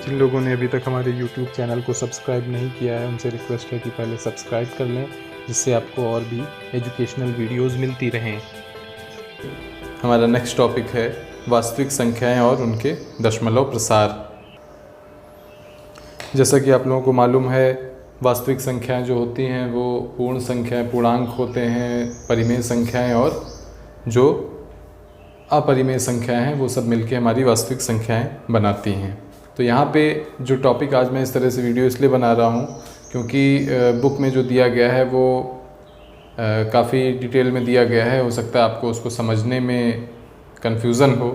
जिन लोगों ने अभी तक हमारे YouTube चैनल को सब्सक्राइब नहीं किया है उनसे रिक्वेस्ट है कि पहले सब्सक्राइब कर लें, जिससे आपको और भी एजुकेशनल वीडियोस मिलती रहें। हमारा नेक्स्ट टॉपिक है वास्तविक संख्याएं और उनके दशमलव प्रसार। जैसा कि आप लोगों को मालूम है, वास्तविक संख्याएं जो होती हैं वो पूर्ण संख्याएं, पूर्णांक होते हैं, परिमेय संख्याएं और जो अपरिमेय संख्याएं हैं वो सब मिलके हमारी वास्तविक संख्याएं बनाती हैं। तो यहाँ पे जो टॉपिक आज मैं इस तरह से वीडियो इसलिए बना रहा हूँ क्योंकि बुक में जो दिया गया है वो काफ़ी डिटेल में दिया गया है। हो सकता है आपको उसको समझने में कन्फ्यूज़न हो,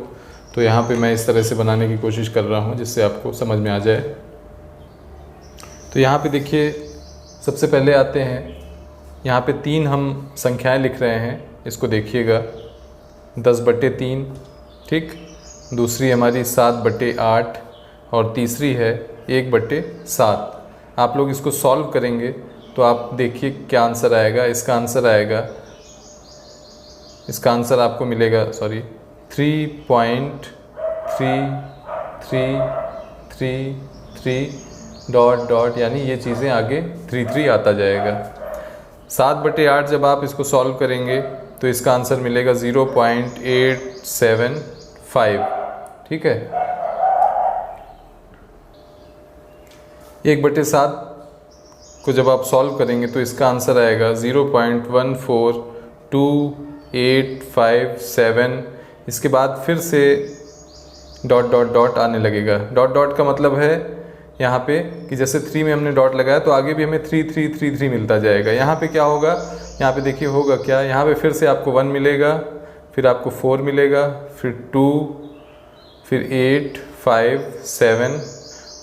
तो यहाँ पे मैं इस तरह से बनाने की कोशिश कर रहा हूँ जिससे आपको समझ में आ जाए। तो यहाँ पे देखिए, सबसे पहले आते हैं, यहाँ पे 3 हम संख्याएं लिख रहे हैं, इसको देखिएगा। 10/3, ठीक। दूसरी हमारी 7/8 और तीसरी है 1/7। आप लोग इसको सॉल्व करेंगे तो आप देखिए क्या आंसर आएगा। इसका आंसर आपको मिलेगा 3.3333 यानी ये चीज़ें आगे 33 आता जाएगा। 7/8 जब आप इसको सॉल्व करेंगे तो इसका आंसर मिलेगा 0.875, ठीक है। 1/7 को जब आप सॉल्व करेंगे तो इसका आंसर आएगा 0.14287। इसके बाद फिर से डॉट डॉट डॉट आने लगेगा। डॉट डॉट का मतलब है यहाँ पे कि जैसे 3 में हमने डॉट लगाया तो आगे भी हमें 3333 मिलता जाएगा। यहाँ पे क्या होगा, यहाँ पे देखिए होगा क्या, यहाँ पे फिर से आपको 1 मिलेगा, फिर आपको 4 मिलेगा, फिर 2, फिर 8, 5, 7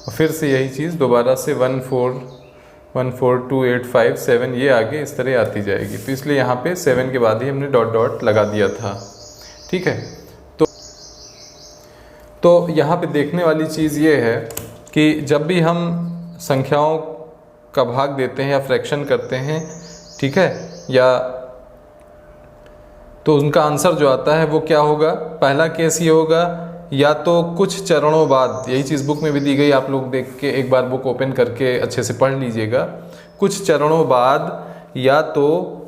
और फिर से यही चीज़ दोबारा से 14285 ये आगे इस तरह आती जाएगी। तो इसलिए यहाँ पे 7 के बाद ही हमने डॉट डॉट लगा दिया था, ठीक है। तो यहाँ पे देखने वाली चीज़ ये है कि जब भी हम संख्याओं का भाग देते हैं या फ्रैक्शन करते हैं, ठीक है, या तो उनका आंसर जो आता है वो क्या होगा। पहला केस ये होगा, या तो कुछ चरणों बाद, यही चीज़ बुक में भी दी गई, आप लोग देख के एक बार बुक ओपन करके अच्छे से पढ़ लीजिएगा। कुछ चरणों बाद या तो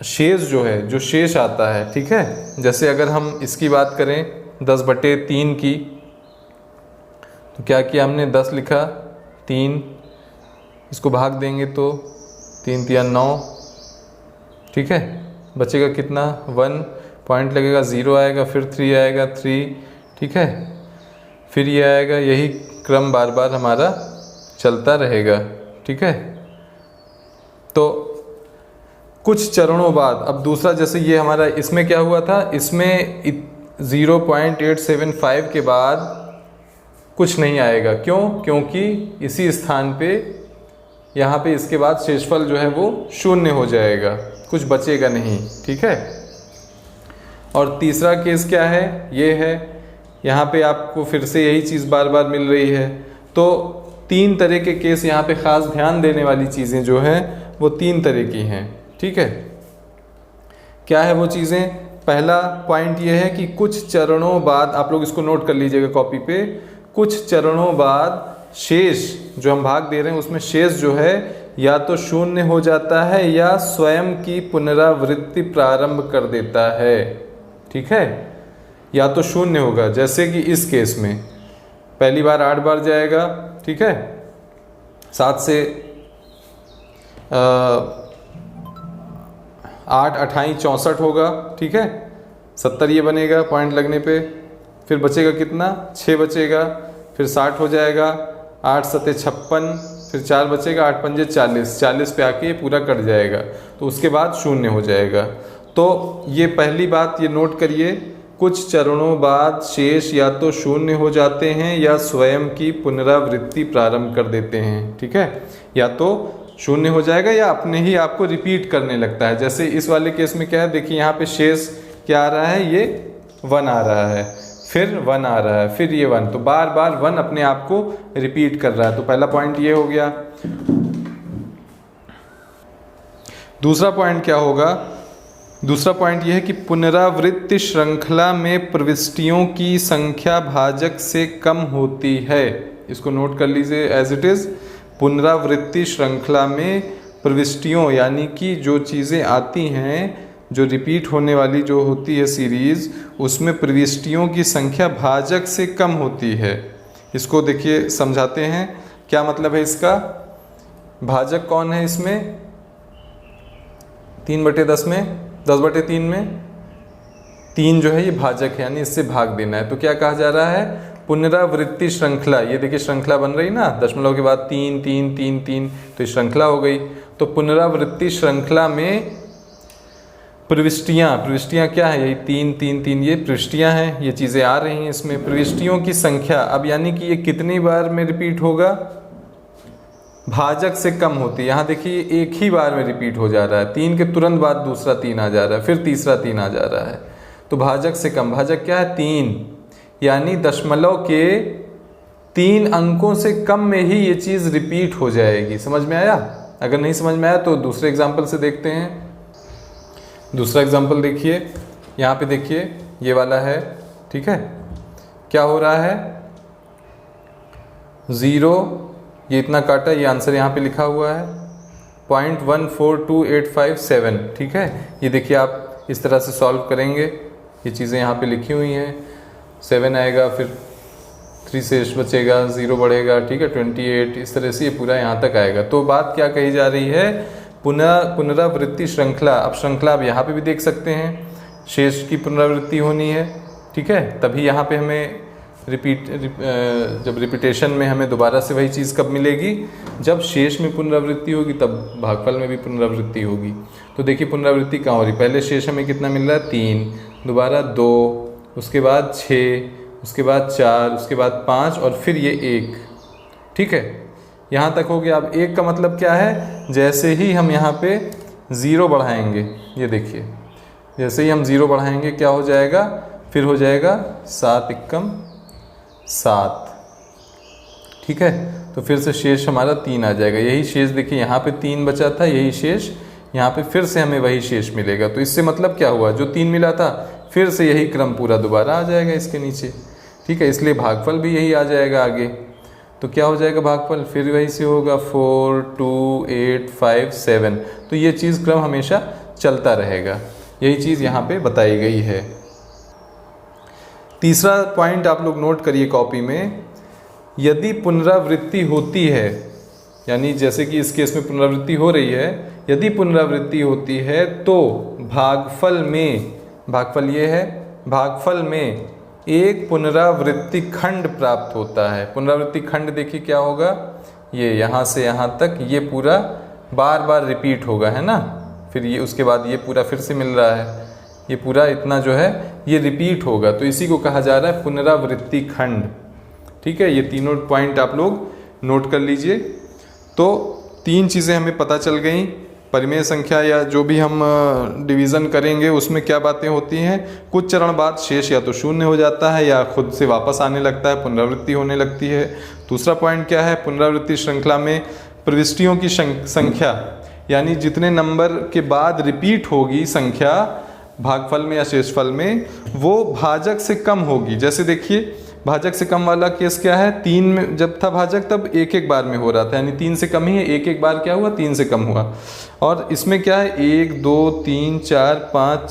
शेष जो है, जो शेष आता है, ठीक है। जैसे अगर हम इसकी बात करें 10/3 की, तो क्या किया हमने, 10 लिखा, 3, इसको भाग देंगे तो 3 × 9, ठीक है। बचेगा कितना, 1, पॉइंट लगेगा, 0 आएगा, फिर 3 आएगा, 3, ठीक है, फिर ये आएगा। यही क्रम बार बार हमारा चलता रहेगा, ठीक है। तो कुछ चरणों बाद, अब दूसरा जैसे ये हमारा, इसमें क्या हुआ था, इसमें 0.875 के बाद कुछ नहीं आएगा। क्यों? क्योंकि इसी स्थान पे, यहाँ पे इसके बाद शेषफल जो है वो 0 हो जाएगा, कुछ बचेगा नहीं, ठीक है। और तीसरा केस क्या है, ये है, यहाँ पे आपको फिर से यही चीज़ बार बार मिल रही है। तो 3 तरह के केस यहाँ पे ख़ास ध्यान देने वाली चीज़ें जो हैं वो 3 तरह की हैं, ठीक है। क्या है वो चीज़ें? पहला पॉइंट ये है कि कुछ चरणों बाद, आप लोग इसको नोट कर लीजिएगा कॉपी पे, कुछ चरणों बाद शेष जो हम भाग दे रहे हैं उसमें शेष जो है या तो 0 हो जाता है या स्वयं की पुनरावृत्ति प्रारंभ कर देता है, ठीक है। या तो 0 होगा, जैसे कि इस केस में पहली बार 8 बार जाएगा, ठीक है। 7 से 8 28 64 होगा, ठीक है। 70 ये बनेगा पॉइंट लगने पे। फिर बचेगा कितना, 6 बचेगा, फिर 60 हो जाएगा, 8 × 7 = 56, फिर 4 बचेगा, 8 × 5 = 40, 40 पे आके ये पूरा कट जाएगा, तो उसके बाद 0 हो जाएगा। तो ये पहली बात ये नोट करिए, कुछ चरणों बाद शेष या तो 0 हो जाते हैं या स्वयं की पुनरावृत्ति प्रारंभ कर देते हैं, ठीक है। या तो 0 हो जाएगा या अपने ही आपको रिपीट करने लगता है। जैसे इस वाले केस में क्या है, देखिए यहाँ पे शेष क्या आ रहा है, ये 1 आ रहा है, फिर 1 आ रहा है, फिर ये 1, तो बार बार 1 अपने आप को रिपीट कर रहा है। तो पहला पॉइंट ये हो गया। दूसरा पॉइंट क्या होगा, दूसरा पॉइंट यह है कि पुनरावृत्ति श्रृंखला में प्रविष्टियों की संख्या भाजक से कम होती है। इसको नोट कर लीजिए एज इट इज़। पुनरावृत्ति श्रृंखला में प्रविष्टियों यानी कि जो चीज़ें आती हैं, जो रिपीट होने वाली जो होती है सीरीज़, उसमें प्रविष्टियों की संख्या भाजक से कम होती है। इसको देखिए समझाते हैं क्या मतलब है इसका। भाजक कौन है इसमें? 3/10 में, 10/3 में 3 जो है ये भाजक है, यानी इससे भाग देना है। तो क्या कहा जा रहा है? पुनरावृत्ति श्रृंखला। ये देखिए श्रृंखला बन रही ना, दशमलव के बाद 3 3 3 3, तो ये श्रृंखला हो गई। तो पुनरावृत्ति श्रृंखला में प्रविष्टियाँ क्या है? यही 3 3 3 ये प्रविष्टियाँ हैं, ये चीज़ें आ रही हैं इसमें। प्रविष्टियों की संख्या अब यानी कि ये कितनी बार में रिपीट होगा? भाजक से कम होती है। यहाँ देखिए एक ही बार में रिपीट हो जा रहा है, 3 के तुरंत बाद दूसरा 3 आ जा रहा है, फिर तीसरा 3 आ जा रहा है। तो भाजक से कम, भाजक क्या है? 3, यानी दशमलव के 3 अंकों से कम में ही ये चीज़ रिपीट हो जाएगी। समझ में आया? अगर नहीं समझ में आया तो दूसरे एग्जाम्पल से देखते हैं। दूसरा एग्जाम्पल देखिए, यहाँ पे देखिए ये वाला है, ठीक है। क्या हो रहा है? 0, ये इतना काटा, ये आंसर यहाँ पे लिखा हुआ है 0.142857, ठीक है। ये देखिए आप इस तरह से सॉल्व करेंगे, ये चीज़ें यहाँ पे लिखी हुई हैं। 7 आएगा, फिर 3 शेष बचेगा, 0 बढ़ेगा, ठीक है, 28, इस तरह से ये पूरा यहाँ तक आएगा। तो बात क्या कही जा रही है? पुनरावृत्ति श्रृंखला। अब श्रृंखला आप यहाँ पे भी देख सकते हैं, शेष की पुनरावृत्ति होनी है, ठीक है। तभी यहाँ पे हमें जब रिपीटेशन में हमें दोबारा से वही चीज़ कब मिलेगी? जब शेष में पुनरावृत्ति होगी, तब भागफल में भी पुनरावृत्ति होगी। तो देखिए पुनरावृत्ति कहाँ हो रही? पहले शेष हमें कितना मिल रहा है? 3, दोबारा 2, उसके बाद 6, उसके बाद 4, उसके बाद 5 और फिर ये 1, ठीक है। यहाँ तक हो गया। अब 1 का मतलब क्या है? जैसे ही हम यहाँ पे 0 बढ़ाएंगे, ये देखिए जैसे ही हम 0 बढ़ाएंगे क्या हो जाएगा? फिर हो जाएगा 7 एकम 7, ठीक है। तो फिर से शेष हमारा 3 आ जाएगा। यही शेष देखिए यहाँ पे 3 बचा था, यही शेष यहाँ पे फिर से हमें वही शेष मिलेगा। तो इससे मतलब क्या हुआ? जो 3 मिला था फिर से यही क्रम पूरा दोबारा आ जाएगा इसके नीचे, ठीक है। इसलिए भागफल भी यही आ जाएगा आगे। तो क्या हो जाएगा भागफल? फिर वही से होगा 4 2 8 5 7। तो ये चीज़ क्रम हमेशा चलता रहेगा, यही चीज़ यहाँ पे बताई गई है। तीसरा पॉइंट आप लोग नोट करिए कॉपी में। यदि पुनरावृत्ति होती है, यानी जैसे कि इस केस में पुनरावृत्ति हो रही है, यदि पुनरावृत्ति होती है तो भागफल में, भागफल ये है, भागफल में एक पुनरावृत्ति खंड प्राप्त होता है। पुनरावृत्ति खंड देखिए क्या होगा? ये यहाँ से यहाँ तक ये पूरा बार बार रिपीट होगा, है ना। फिर ये उसके बाद ये पूरा फिर से मिल रहा है, ये पूरा इतना जो है ये रिपीट होगा। तो इसी को कहा जा रहा है पुनरावृत्ति खंड, ठीक है। ये तीनों पॉइंट आप लोग नोट कर लीजिए। तो 3 चीज़ें हमें पता चल गई। परिमेय संख्या या जो भी हम डिवीज़न करेंगे उसमें क्या बातें होती हैं? कुछ चरण बाद शेष या तो शून्य हो जाता है या खुद से वापस आने लगता है, पुनरावृत्ति होने लगती है। दूसरा पॉइंट क्या है? पुनरावृत्ति श्रृंखला में प्रविष्टियों की संख्या, यानी जितने नंबर के बाद रिपीट होगी संख्या भागफल में या शेषफल में, वो भाजक से कम होगी। जैसे देखिए भाजक से कम वाला केस क्या है? 3 में जब था भाजक तब 1 बार में हो रहा था, यानी 3 से कम ही है, 1 बार क्या हुआ? 3 से कम हुआ। और इसमें क्या है? 1 2 3 4 5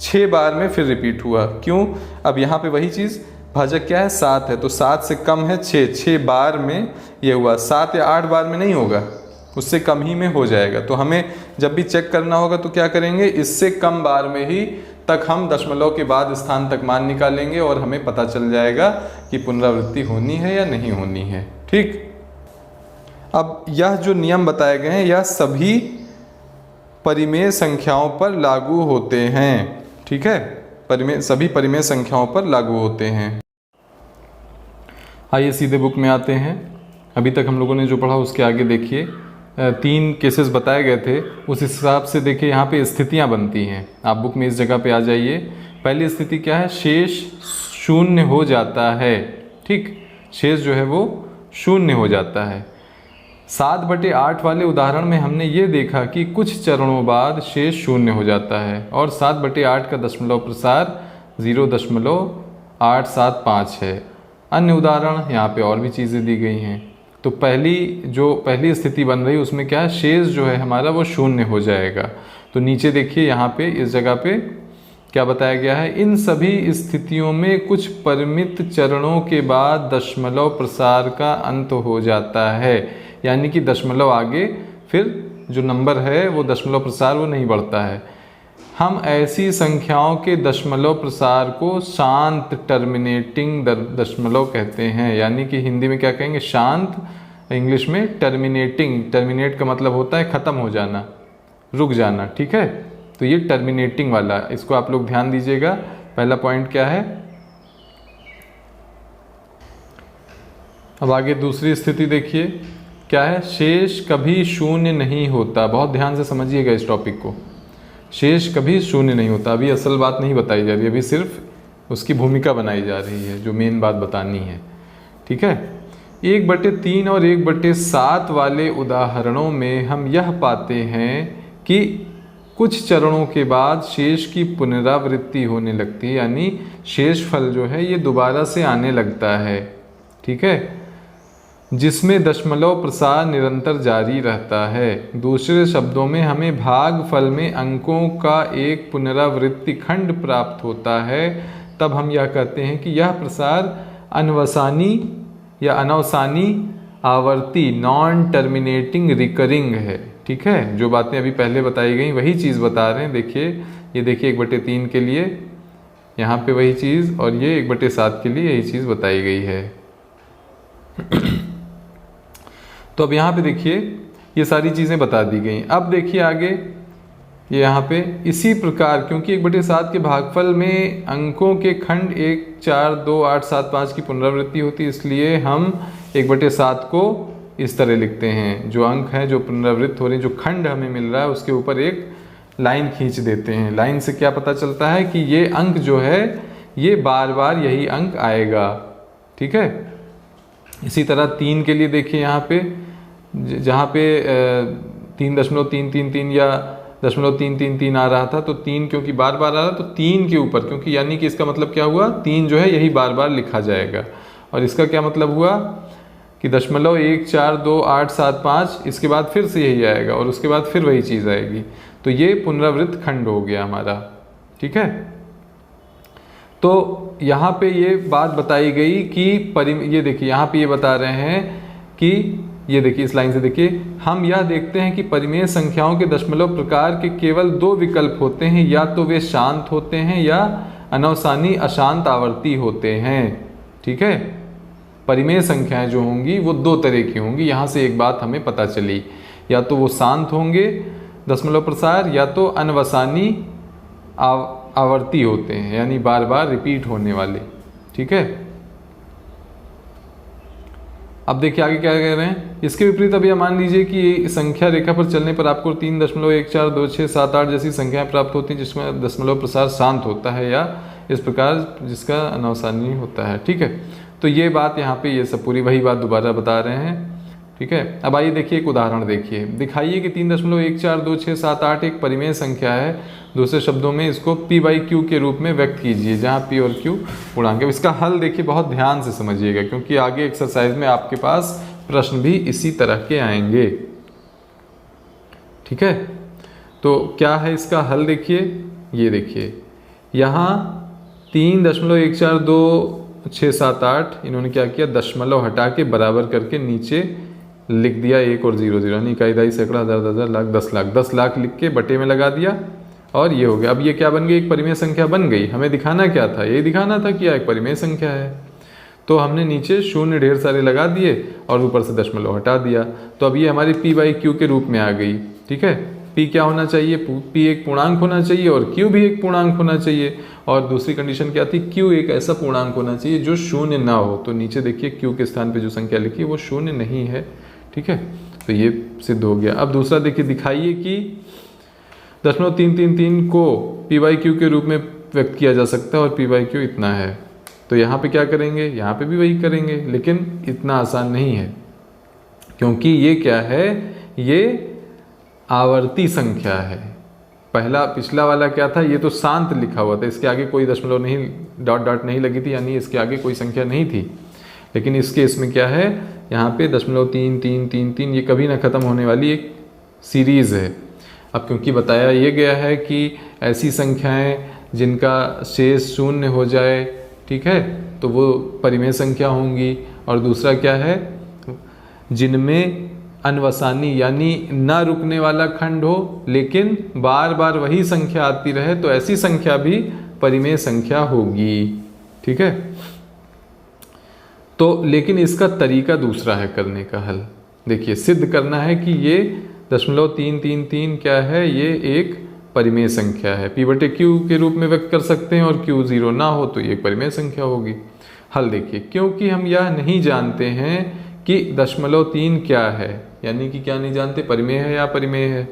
6 बार में फिर रिपीट हुआ। क्यों? अब यहाँ पे वही चीज़, भाजक क्या है? 7 है, तो 7 से कम है 6 बार में ये हुआ। 7 या 8 बार में नहीं होगा, उससे कम ही में हो जाएगा। तो हमें जब भी चेक करना होगा तो क्या करेंगे? इससे कम बार में ही तक हम दशमलव के बाद स्थान तक मान निकालेंगे और हमें पता चल जाएगा कि पुनरावृत्ति होनी है या नहीं होनी है, ठीक। अब यह जो नियम बताए गए हैं यह सभी परिमेय संख्याओं पर लागू होते हैं, ठीक है। सभी परिमेय संख्याओं पर लागू होते हैं। आइए सीधे बुक में आते हैं। अभी तक हम लोगों ने जो पढ़ा उसके आगे देखिए 3 केसेस बताए गए थे, उस हिसाब से देखिए यहाँ पे स्थितियाँ बनती हैं। आप बुक में इस जगह पे आ जाइए। पहली स्थिति क्या है? शेष शून्य हो जाता है, ठीक। शेष जो है वो शून्य हो जाता है। 7/8 वाले उदाहरण में हमने ये देखा कि कुछ चरणों बाद शेष शून्य हो जाता है और 7/8 का दशमलव प्रसार 0.875 है। अन्य उदाहरण यहाँ पे और भी चीज़ें दी गई हैं। तो पहली स्थिति बन रही उसमें क्या है, शेष जो है हमारा वो शून्य हो जाएगा। तो नीचे देखिए यहाँ पे इस जगह पे क्या बताया गया है, इन सभी स्थितियों में कुछ परिमित चरणों के बाद दशमलव प्रसार का अंत हो जाता है। यानी कि दशमलव आगे फिर जो नंबर है वो दशमलव प्रसार वो नहीं बढ़ता है। हम ऐसी संख्याओं के दशमलव प्रसार को शांत टर्मिनेटिंग दशमलव कहते हैं। यानी कि हिंदी में क्या कहेंगे, शांत, इंग्लिश में टर्मिनेटिंग। टर्मिनेट का मतलब होता है ख़त्म हो जाना, रुक जाना, ठीक है। तो ये टर्मिनेटिंग वाला, इसको आप लोग ध्यान दीजिएगा। पहला पॉइंट क्या है। अब आगे दूसरी स्थिति देखिए क्या है, शेष कभी शून्य नहीं होता। बहुत ध्यान से समझिएगा इस टॉपिक को। शेष कभी शून्य नहीं होता। अभी असल बात नहीं बताई जा रही, अभी सिर्फ उसकी भूमिका बनाई जा रही है, जो मेन बात बतानी है, ठीक है। 1/3 और 1/7 वाले उदाहरणों में हम यह पाते हैं कि कुछ चरणों के बाद शेष की पुनरावृत्ति होने लगती है। यानी शेष फल जो है ये दोबारा से आने लगता है, ठीक है, जिसमें दशमलव प्रसार निरंतर जारी रहता है। दूसरे शब्दों में हमें भागफल में अंकों का एक पुनरावृत्ति खंड प्राप्त होता है। तब हम यह कहते हैं कि यह प्रसार अनवसानी या अनवसानी आवर्ती नॉन टर्मिनेटिंग रिकरिंग है, ठीक है। जो बातें अभी पहले बताई गई वही चीज़ बता रहे हैं। देखिए ये देखिए 1/3 के लिए यहाँ पे वही चीज़, और ये 1/7 के लिए यही चीज़ बताई गई है। तो अब यहाँ पे देखिए ये सारी चीज़ें बता दी गई। अब देखिए आगे ये यहाँ पे इसी प्रकार, क्योंकि 1/7 के भागफल में अंकों के खंड 1, 4, 2, 8, 7, 5 की पुनरावृत्ति होती है, इसलिए हम 1/7 को इस तरह लिखते हैं। जो अंक हैं जो पुनरावृत्त हो रहे हैं, जो खंड हमें मिल रहा है उसके ऊपर एक लाइन खींच देते हैं। लाइन से क्या पता चलता है कि ये अंक जो है ये बार बार यही अंक आएगा, ठीक है। इसी तरह 3 के लिए देखिए यहाँ पे जहाँ पे 3.333 या 0.333 आ रहा था, तो 3 क्योंकि बार बार आ रहा तो 3 के ऊपर, क्योंकि यानी कि इसका मतलब क्या हुआ, 3 जो है यही बार बार लिखा जाएगा। और इसका क्या मतलब हुआ कि 0.14285 इसके बाद फिर से यही आएगा और उसके बाद फिर वही चीज़ आएगी। तो ये पुनरावृत्त खंड हो गया हमारा, ठीक है। तो यहाँ पे ये बात बताई गई कि ये देखिए यहाँ पे ये बता रहे हैं कि ये देखिए इस लाइन से देखिए, हम यह देखते हैं कि परिमेय संख्याओं के दशमलव प्रकार के केवल 2 विकल्प होते हैं, या तो वे शांत होते हैं या अनवसानी अशांत आवर्ती होते हैं, ठीक है। परिमेय संख्याएं जो होंगी वो 2 तरह की होंगी। यहाँ से एक बात हमें पता चली, या तो वो शांत होंगे दशमलव प्रसार, या तो अनवसानी आवर्ती होते हैं, यानी बार बार रिपीट होने वाले, ठीक है। अब देखिए आगे क्या कह रहे हैं। इसके विपरीत अब यह मान लीजिए कि संख्या रेखा पर चलने पर आपको 3.142678 जैसी संख्याएं प्राप्त होती हैं जिसमें दशमलव प्रसार शांत होता है, या इस प्रकार जिसका अनवसानी होता है, ठीक है। तो ये बात यहाँ पे ये सब पूरी वही बात दोबारा बता रहे हैं, ठीक है। अब आइए देखिए एक उदाहरण देखिए। दिखाइए कि 3.142678 एक परिमेय संख्या है। दूसरे शब्दों में इसको p/q के रूप में व्यक्त कीजिए, जहाँ p और q पूर्णांक है। इसका हल देखिए बहुत ध्यान से समझिएगा, क्योंकि आगे एक्सरसाइज में आपके पास प्रश्न भी इसी तरह के आएंगे, ठीक है। तो क्या है इसका हल देखिए, ये देखिए यहाँ 3.142678 इन्होंने क्या किया, दशमलव हटा के बराबर करके नीचे लिख दिया 1 और 0 0, यानी इकाई, दहाई, सैकड़ा, हज़ार, 10,000, लाख, 10 लाख। 10 लाख लिख के बटे में लगा दिया और ये हो गया। अब ये क्या बन गई, एक परिमेय संख्या बन गई। हमें दिखाना क्या था, यही दिखाना था कि यह एक परिमेय संख्या है। तो हमने नीचे शून्य ढेर सारे लगा दिए और ऊपर से दशमलव हटा दिया। तो अब ये हमारी p/q के रूप में आ गई, ठीक है। p क्या होना चाहिए, p एक पूर्णांक होना चाहिए और q भी एक पूर्णांक होना चाहिए। और दूसरी कंडीशन क्या थी, q एक ऐसा पूर्णांक होना चाहिए जो शून्य ना हो। तो नीचे देखिए q के स्थान पे जो संख्या लिखी है वो शून्य नहीं है, ठीक है। तो ये सिद्ध हो गया। अब दूसरा देखिए, दिखाइए कि 0.333 को p/q के रूप में व्यक्त किया जा सकता है और p/q इतना है। तो यहाँ पे क्या करेंगे, यहाँ पे भी वही करेंगे, लेकिन इतना आसान नहीं है, क्योंकि ये क्या है, ये आवर्ती संख्या है। पिछला वाला क्या था, ये तो शांत लिखा हुआ था, इसके आगे कोई दशमलव नहीं, डॉट डॉट नहीं लगी थी, यानी इसके आगे कोई संख्या नहीं थी। लेकिन इस केस में क्या है, यहाँ पे 0.3333 ये कभी ना ख़त्म होने वाली एक सीरीज़ है। अब क्योंकि बताया ये गया है कि ऐसी संख्याएं जिनका शेष शून्य हो जाए, ठीक है, तो वो परिमेय संख्या होंगी। और दूसरा क्या है, जिनमें अनवसानी यानी ना रुकने वाला खंड हो लेकिन बार बार वही संख्या आती रहे, तो ऐसी संख्या भी परिमेय संख्या होगी, ठीक है। तो लेकिन इसका तरीका दूसरा है करने का हल। देखिए, सिद्ध करना है कि ये 0.333 क्या है, ये एक परिमेय संख्या है। P/Q के रूप में व्यक्त कर सकते हैं और Q 0 ना हो तो ये एक परिमेय संख्या होगी। हल देखिए, क्योंकि हम यह नहीं जानते हैं कि 0.3 क्या है, यानी कि क्या नहीं जानते, परिमेय है या अपरिमेय है।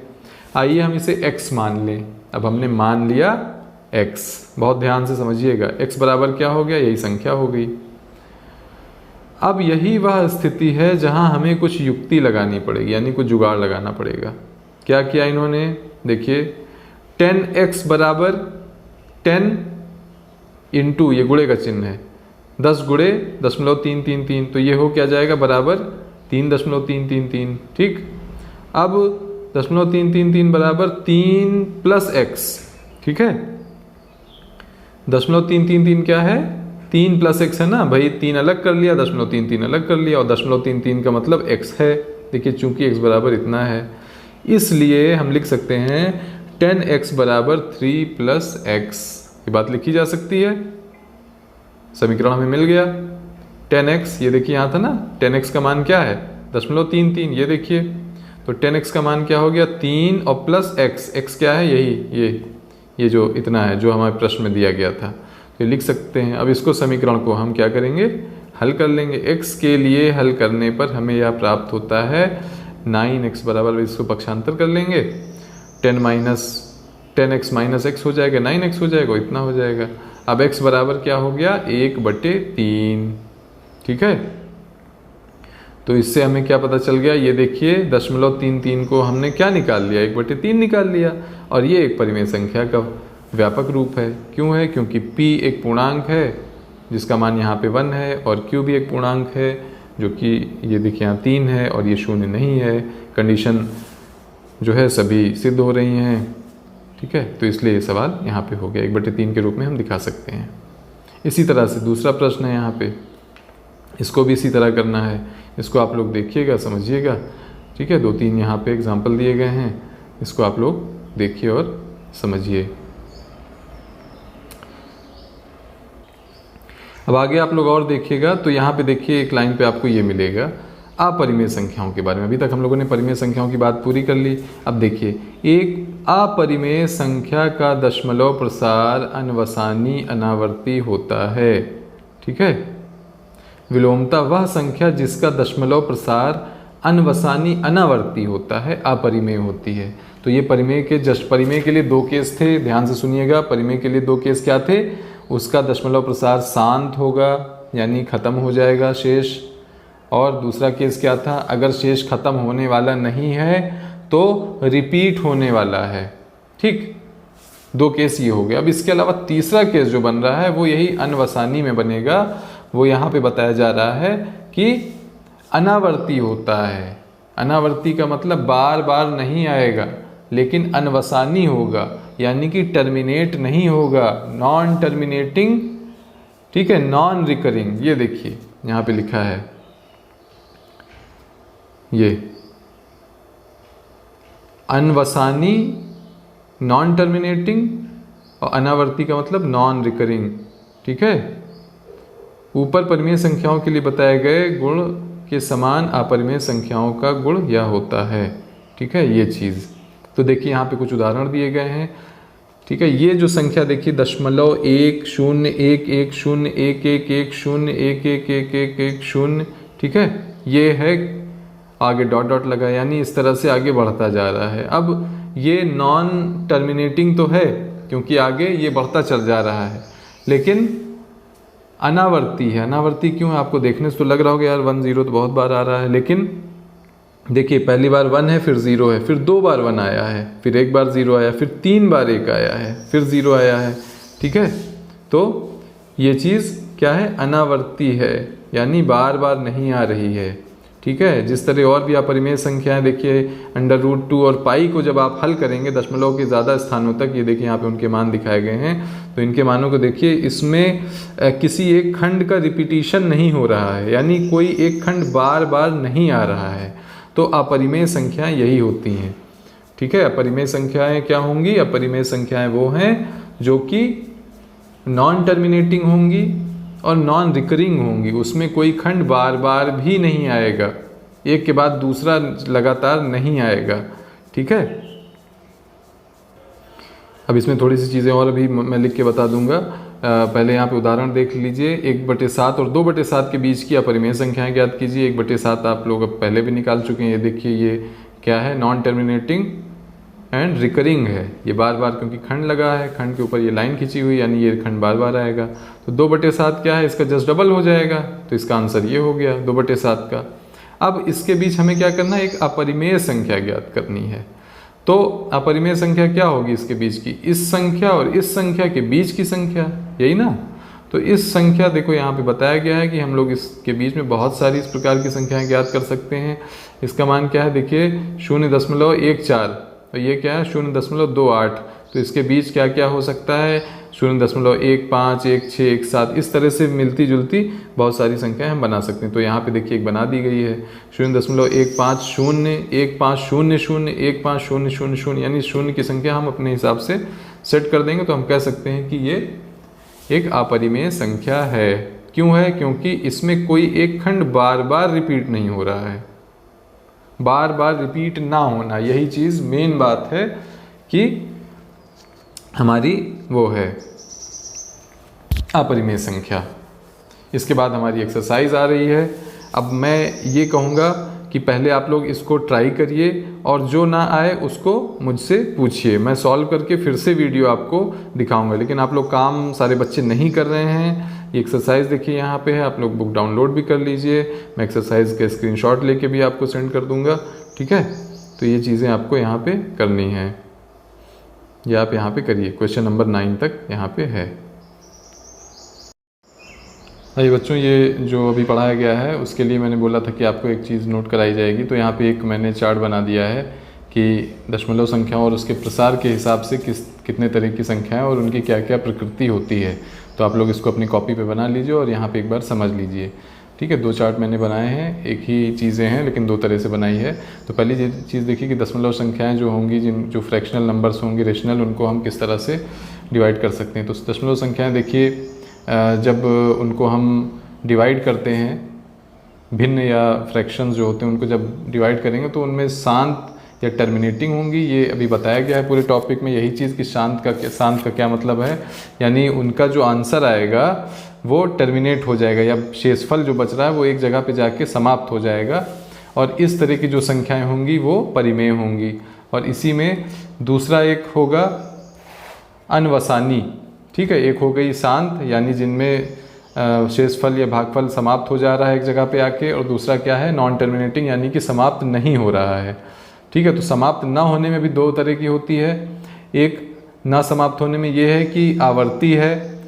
आइए हम इसे x मान लें। अब हमने मान लिया x, बहुत ध्यान से समझिएगा, x बराबर क्या हो गया, यही संख्या हो गई। अब यही वह स्थिति है जहां हमें कुछ युक्ति लगानी पड़ेगी, यानी कुछ जुगाड़ लगाना पड़ेगा। क्या किया इन्होंने, देखिए 10x बराबर 10 इंटू, ये गुणे का चिन्ह है, 10 गुणे 0.333, तो ये हो क्या जाएगा, बराबर 3.333, ठीक। अब 0.333 बराबर 3 + x, ठीक है। 0.333 क्या है, 3 + x है ना भाई, 3 अलग कर लिया, 0.33 अलग कर लिया, और 0.33 का मतलब x है। देखिए चूंकि x बराबर इतना है, इसलिए हम लिख सकते हैं 10x बराबर 3 + x। ये बात लिखी जा सकती है, समीकरण हमें मिल गया। 10x, ये देखिए यहाँ था ना, 10x का मान क्या है, 0.33, ये देखिए, तो 10x का मान क्या हो गया, 3 और प्लस x क्या है, यही ये जो इतना है जो हमारे प्रश्न में दिया गया था, तो लिख सकते हैं। अब इसको समीकरण को हम क्या करेंगे, हल कर लेंगे। x के लिए हल करने पर हमें यह प्राप्त होता है 9x बराबर, इसको पक्षांतर कर लेंगे, 10x माइनस x हो जाएगा, 9x हो जाएगा, इतना हो जाएगा। अब x बराबर क्या हो गया, 1/3, ठीक है। तो इससे हमें क्या पता चल गया, ये देखिए 0.33 को हमने क्या निकाल लिया, 1/3 निकाल लिया, और ये एक परिमेय संख्या का व्यापक रूप है। क्यों है, क्योंकि p एक पूर्णांक है जिसका मान यहाँ पे 1 है, और q भी एक पूर्णांक है जो कि ये देखिए यहाँ 3 है, और ये 0 नहीं है। कंडीशन जो है सभी सिद्ध हो रही हैं, ठीक है। तो इसलिए ये सवाल यहाँ पे हो गया, 1/3 के रूप में हम दिखा सकते हैं। इसी तरह से दूसरा प्रश्न है यहाँ पे, इसको भी इसी तरह करना है। इसको आप लोग देखिएगा, समझिएगा, ठीक है। 2-3 यहाँ पे एग्जाम्पल दिए गए हैं, इसको आप लोग देखिए और समझिए। अब आगे आप लोग और देखिएगा, तो यहाँ पे देखिए एक लाइन पे आपको ये मिलेगा अपरिमेय संख्याओं के बारे में। अभी तक हम लोगों ने परिमेय संख्याओं की बात पूरी कर ली। अब देखिए, एक अपरिमेय संख्या का दशमलव प्रसार अनवसानी अनावर्ती होता है, ठीक है। विलोमता वह संख्या जिसका दशमलव प्रसार अनवसानी अनावर्ती होता है अपरिमेय होती है। तो ये परिमेय के लिए 2 केस थे, ध्यान से सुनिएगा। परिमेय के लिए 2 केस क्या थे, उसका दशमलव प्रसार शांत होगा यानी खत्म हो जाएगा शेष, और दूसरा केस क्या था, अगर शेष खत्म होने वाला नहीं है तो रिपीट होने वाला है, ठीक। 2 केस ये हो गया। अब इसके अलावा तीसरा केस जो बन रहा है वो यही अनवसानी में बनेगा। वो यहाँ पे बताया जा रहा है कि अनावर्ती होता है। अनावर्ती का मतलब बार बार नहीं आएगा, लेकिन अनवसानी होगा, यानी कि टर्मिनेट नहीं होगा, नॉन टर्मिनेटिंग, ठीक है, नॉन रिकरिंग। ये देखिए यहाँ पे लिखा है, ये अनवसानी नॉन टर्मिनेटिंग, और अनावर्ती का मतलब नॉन रिकरिंग, ठीक है। ऊपर परिमेय संख्याओं के लिए बताए गए गुण के समान अपरिमेय संख्याओं का गुण यह होता है, ठीक है, ये चीज़। तो देखिए यहाँ पे कुछ उदाहरण दिए गए हैं, ठीक है। ये जो संख्या देखिए 0.101011110111110, ठीक है, ये है, आगे डॉट डॉट लगा, यानी इस तरह से आगे बढ़ता जा रहा है। अब ये नॉन टर्मिनेटिंग तो है क्योंकि आगे ये बढ़ता चल जा रहा है, लेकिन अनावर्ती है। अनावर्ती क्यों है, आपको देखने से तो लग रहा होगा यार 1 0 तो बहुत बार आ रहा है, लेकिन देखिए पहली बार 1 है, फिर 0 है, फिर 2 बार 1 आया है, फिर 1 बार 0 आया, फिर 3 बार 1 आया है, फिर 0 आया है, ठीक है। तो ये चीज़ क्या है, अनावर्ती है, यानी बार बार नहीं आ रही है। ठीक है, जिस तरह और भी अपरिमेय संख्याएं देखिए √2 और पाई को जब आप हल करेंगे दशमलव के ज़्यादा स्थानों तक, ये देखिए यहाँ पे उनके मान दिखाए गए हैं, तो इनके मानों को देखिए, इसमें किसी एक खंड का रिपीटिशन नहीं हो रहा है, यानी कोई एक खंड बार बार नहीं आ रहा है। तो अपरिमेय संख्याएं यही होती हैं। ठीक है, अपरिमेय संख्याएं क्या होंगी? अपरिमेय संख्याएं वो हैं जो कि नॉन टर्मिनेटिंग होंगी और नॉन रिकरिंग होंगी, उसमें कोई खंड बार बार भी नहीं आएगा, एक के बाद दूसरा लगातार नहीं आएगा। ठीक है, अब इसमें थोड़ी सी चीज़ें और अभी मैं लिख के बता दूंगा। पहले यहाँ पे उदाहरण देख लीजिए। 1/7 और 2/7 के बीच की अपरिमेय संख्याएं ज्ञात कीजिए। 1/7 आप लोग अब पहले भी निकाल चुके हैं। ये देखिए, ये क्या है? नॉन टर्मिनेटिंग एंड रिकरिंग है। ये बार बार क्योंकि खंड लगा है, खंड के ऊपर ये लाइन खींची हुई, यानी ये खंड बार बार आएगा। तो 2/7 क्या है? इसका जस्ट डबल हो जाएगा, तो इसका आंसर ये हो गया 2/7 का। अब इसके बीच हमें क्या करना है? एक अपरिमेय संख्या ज्ञात करनी है। तो अपरिमेय संख्या क्या होगी इसके बीच की? इस संख्या और इस संख्या के बीच की संख्या, यही ना। तो इस संख्या, देखो यहाँ पे बताया गया है कि हम लोग इसके बीच में बहुत सारी इस प्रकार की संख्याएं ज्ञात कर सकते हैं। इसका मान क्या है? देखिए 0.14, तो ये क्या है? 0.28। तो इसके बीच क्या क्या हो सकता है? 0.15, 16, 17, इस तरह से मिलती जुलती बहुत सारी संख्याएं हम बना सकते हैं। तो यहाँ पे देखिए एक बना दी गई है 0.150, 1500, 15000, यानी शून्य की संख्या हम अपने हिसाब से सेट कर देंगे, तो हम कह सकते हैं कि ये एक अपरिमेय संख्या है। क्यों है? क्योंकि इसमें कोई एक खंड बार बार रिपीट नहीं हो रहा है। बार बार रिपीट ना होना, यही चीज़ मेन बात है कि हमारी वो है अपरिमेय संख्या। इसके बाद हमारी एक्सरसाइज आ रही है। अब मैं ये कहूँगा कि पहले आप लोग इसको ट्राई करिए और जो ना आए उसको मुझसे पूछिए। मैं सॉल्व करके फिर से वीडियो आपको दिखाऊंगा, लेकिन आप लोग काम सारे बच्चे नहीं कर रहे हैं। ये एक्सरसाइज देखिए यहाँ पे है, आप लोग बुक डाउनलोड भी कर लीजिए। मैं एक्सरसाइज के स्क्रीनशॉट लेके भी आपको सेंड कर दूंगा। ठीक है, तो ये चीज़ें आपको यहाँ पे करनी है। ये आप यहाँ पे करिए, क्वेश्चन नंबर 9 तक यहाँ पे है। भाई बच्चों, ये जो अभी पढ़ाया गया है उसके लिए मैंने बोला था कि आपको एक चीज़ नोट कराई जाएगी। तो यहाँ पे एक मैंने चार्ट बना दिया है कि दशमलव संख्याओं और उसके प्रसार के हिसाब से कितने तरह की संख्याएं और उनकी क्या क्या प्रकृति होती है। तो आप लोग इसको अपनी कॉपी पे बना लीजिए और यहाँ पे एक बार समझ लीजिए। ठीक है, 2 चार्ट मैंने बनाए हैं, एक ही चीज़ें हैं लेकिन 2 तरह से बनाई है। तो पहली चीज़ देखिए कि दशमलव संख्याएँ जो होंगी, जो फ्रैक्शनल नंबर्स होंगे रेशनल, उनको हम किस तरह से डिवाइड कर सकते हैं। तो दशमलव संख्याएँ देखिए, जब उनको हम डिवाइड करते हैं, भिन्न या फ्रैक्शंस जो होते हैं उनको जब डिवाइड करेंगे तो उनमें शांत या टर्मिनेटिंग होंगी। ये अभी बताया गया है पूरे टॉपिक में, यही चीज़ कि शांत का क्या मतलब है, यानी उनका जो आंसर आएगा वो टर्मिनेट हो जाएगा या शेषफल जो बच रहा है वो एक जगह पे जाके समाप्त हो जाएगा। और इस तरह की जो संख्याएं होंगी वो परिमेय होंगी। और इसी में दूसरा एक होगा अनवसानी। ठीक है, एक हो गई शांत, यानी जिनमें शेषफल या भागफल समाप्त हो जा रहा है एक जगह पे आके, और दूसरा क्या है? नॉन टर्मिनेटिंग, यानी कि समाप्त नहीं हो रहा है। ठीक है, तो समाप्त ना होने में भी 2 तरह की होती है। एक ना समाप्त होने में ये है कि आवर्ती है,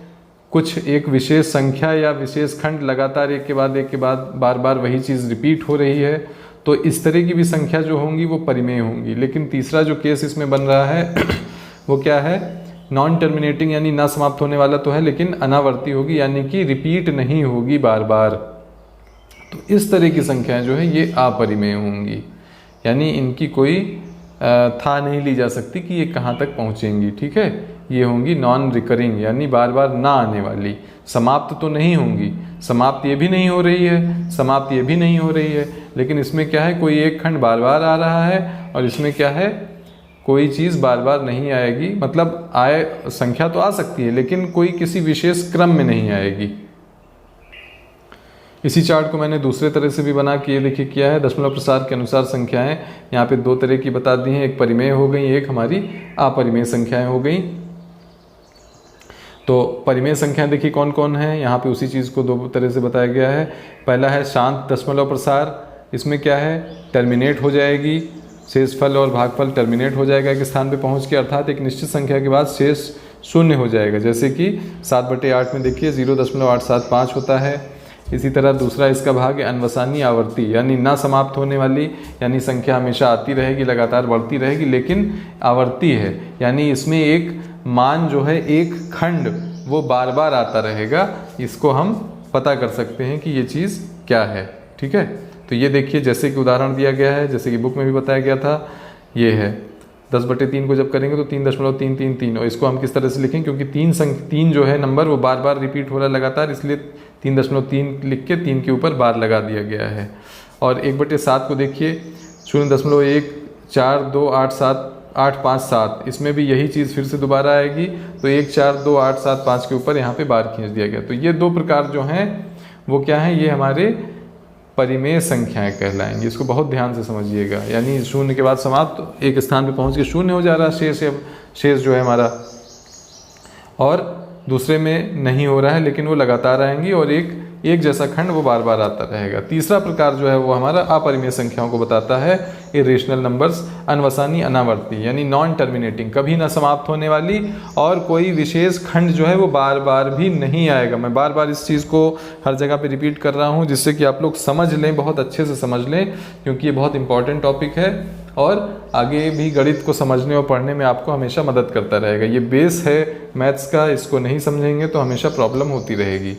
कुछ एक विशेष संख्या या विशेष खंड लगातार एक के बाद बार बार वही चीज़ रिपीट हो रही है, तो इस तरह की भी संख्या जो होंगी वो परिमेय होंगी। लेकिन तीसरा जो केस इसमें बन रहा है वो क्या है? नॉन टर्मिनेटिंग, यानी ना समाप्त होने वाला तो है लेकिन अनावर्ती होगी, यानी कि रिपीट नहीं होगी बार बार। तो इस तरह की संख्याएं जो है ये अपरिमेय होंगी, यानी इनकी कोई था नहीं ली जा सकती कि ये कहाँ तक पहुँचेंगी। ठीक है, ये होंगी नॉन रिकरिंग, यानी बार बार ना आने वाली। समाप्त तो नहीं होंगी, समाप्त ये भी नहीं हो रही है, समाप्त ये भी नहीं हो रही है, लेकिन इसमें क्या है? कोई एक खंड बार बार आ रहा है और इसमें क्या है? कोई चीज़ बार बार नहीं आएगी। मतलब संख्या तो आ सकती है लेकिन कोई किसी विशेष क्रम में नहीं आएगी। इसी चार्ट को मैंने दूसरे तरह से भी बना के देखिए किया है। दशमलव प्रसार के अनुसार संख्याएं यहाँ पे 2 तरह की बता दी हैं, एक परिमेय हो गई, एक हमारी अपरिमेय संख्याएं हो गई। तो परिमेय संख्याएं देखिए कौन कौन है, यहाँ पे उसी चीज़ को 2 तरह से बताया गया है। पहला है शांत दशमलव प्रसार, इसमें क्या है? टर्मिनेट हो जाएगी, शेषफल और भागफल टर्मिनेट हो जाएगा एक स्थान पे पहुँच के, अर्थात एक निश्चित संख्या के बाद शेष 0 हो जाएगा। जैसे कि 7/8 में देखिए 0.875 होता है, इसी तरह दूसरा इसका भाग है अनवसानी आवर्ती, यानी ना समाप्त होने वाली, यानी संख्या हमेशा आती रहेगी, लगातार बढ़ती रहेगी, लेकिन आवर्ती है, यानी इसमें एक मान जो है, एक खंड वो बार बार आता रहेगा। इसको हम पता कर सकते हैं कि ये चीज़ क्या है। ठीक है, तो ये देखिए जैसे कि उदाहरण दिया गया है, जैसे कि बुक में भी बताया गया था, ये है 10/3 को जब करेंगे तो 3.333, और इसको हम किस तरह से लिखें, क्योंकि तीन जो है नंबर वो बार बार रिपीट हो रहा है लगातार, इसलिए 3.3 लिख के 3 के ऊपर बार लगा दिया गया है। और 1/7 को देखिए 0.14287 इसमें भी यही चीज़ फिर से दोबारा आएगी, तो 142875 के ऊपर यहाँ पे बार खींच दिया गया। तो ये दो प्रकार जो हैं वो क्या हैं, ये हमारे परिमेय संख्याएं कहलाएंगी। इसको बहुत ध्यान से समझिएगा, यानी शून्य के बाद समाप्त, एक स्थान पे पहुंच के शून्य हो जा रहा है, शेष जो है हमारा, और दूसरे में नहीं हो रहा है, लेकिन वो लगातार आएंगी और एक जैसा खंड वो बार बार आता रहेगा। तीसरा प्रकार जो है वो हमारा अपरिमेय संख्याओं को बताता है, इरेशनल नंबर्स, अनवसानी अनावर्ती, यानी नॉन टर्मिनेटिंग, कभी ना समाप्त होने वाली, और कोई विशेष खंड जो है वो बार बार भी नहीं आएगा। मैं बार बार इस चीज़ को हर जगह पे रिपीट कर रहा हूँ, जिससे कि आप लोग समझ लें, बहुत अच्छे से समझ लें, क्योंकि ये बहुत इंपॉर्टेंट टॉपिक है और आगे भी गणित को समझने और पढ़ने में आपको हमेशा मदद करता रहेगा। ये बेस है मैथ्स का, इसको नहीं समझेंगे तो हमेशा प्रॉब्लम होती रहेगी।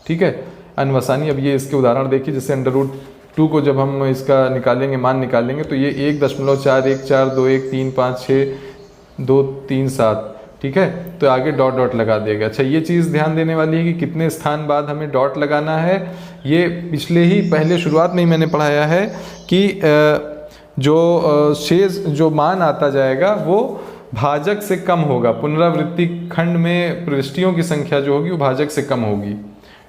ठीक है, अनवसानी, अब ये इसके उदाहरण देखिए, जैसे √2 को जब हम इसका निकालेंगे, मान निकालेंगे, तो ये 1.414356237, ठीक है, तो आगे डॉट डॉट लगा देगा। अच्छा, ये चीज़ ध्यान देने वाली है कि कितने स्थान बाद हमें डॉट लगाना है। ये पिछले ही पहले शुरुआत में ही मैंने पढ़ाया है कि जो शेष जो मान आता जाएगा वो भाजक से कम होगा। पुनरावृत्ति खंड में प्रविष्टियों की संख्या जो होगी वो भाजक से कम होगी।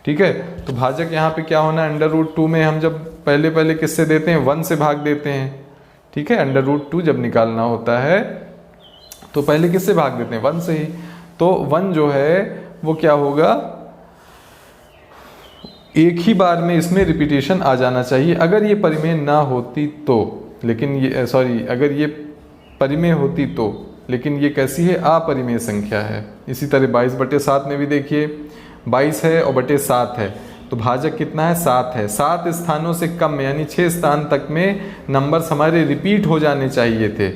ठीक है, तो भाजक यहाँ पे क्या होना है, √2 में हम जब पहले किससे देते हैं, 1 से भाग देते हैं। ठीक है, √2 जब निकालना होता है तो पहले किससे भाग देते हैं, 1 से ही। तो 1 जो है वो क्या होगा, एक ही बार में इसमें रिपीटेशन आ जाना चाहिए, अगर ये परिमेय ना होती तो। लेकिन ये अगर ये परिमेय होती तो, लेकिन ये कैसी है, अपरिमेय संख्या है। इसी तरह 22/7 में भी देखिए 22 है और 7 है, तो भाजक कितना है, 7 है। 7 स्थानों से कम में, यानी 6 स्थान तक में नंबर्स हमारे रिपीट हो जाने चाहिए थे,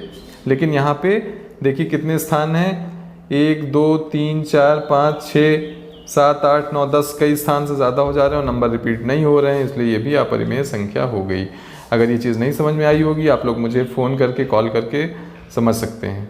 लेकिन यहाँ पे देखिए कितने स्थान हैं, 1 2 3 4 5 6 7 8 9 10, कई स्थान से ज़्यादा हो जा रहे हैं और नंबर रिपीट नहीं हो रहे हैं, इसलिए ये भी अपरिमेय संख्या हो गई। अगर ये चीज़ नहीं समझ में आई होगी, आप लोग मुझे फ़ोन करके, कॉल करके समझ सकते हैं।